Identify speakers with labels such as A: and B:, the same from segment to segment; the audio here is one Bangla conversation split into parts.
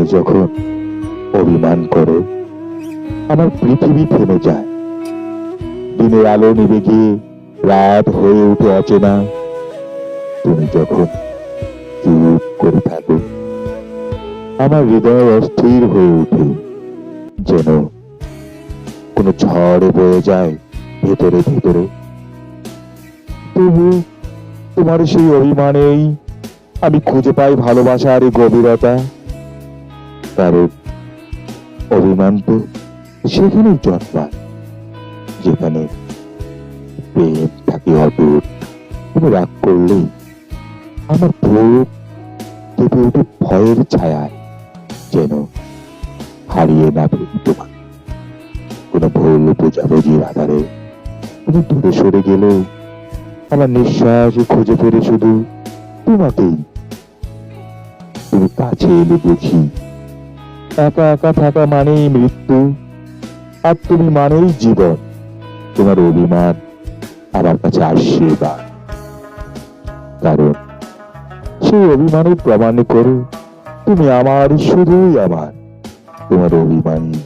A: তুমি যখন অভিমান করো, আমার পৃথিবী থেমে যায়। দিনের আলো নিভে গিয়ে রাত হয়ে ওঠে অচেনা। তুমি যখন চুপ করে থাকো, আমার হৃদয় অস্থির হয়ে ওঠে, যেন কোনো ঝড়ে বয়ে যায় ভেতরে ভেতরে। তবু তোমার সেই অভিমানেই আমি খুঁজে পাই ভালোবাসার এই গভীরতা। কারণ অভিমান তো সেখানেই জন্মায় যেখানে প্রেম থাকে অটুট। তুমি রাগ করলেই আমার বুক কেঁপে ওঠে ভয়ের ছায়ায়, যেন হারিয়ে না ফেলি তোমাকে কোনো ভুল বোঝাবুঝির আধারে। তুমি দূরে সরে গেলেও আমার নিঃশ্বাস খুঁজে ফেরে শুধু তোমাকেই। তুমি কাছে এলে বুঝি একা একা থাকা মানেই মৃত্যু, আর তুমি মানেই জীবন। তোমার অভিমান আমার কাছে আশীর্বাদ, কারণ সেই অভিমানের প্রমাণ করো তুমি আমার, শুধুই আমার। তোমার অভিমানই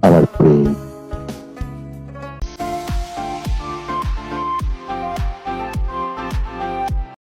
A: আমার প্রেম।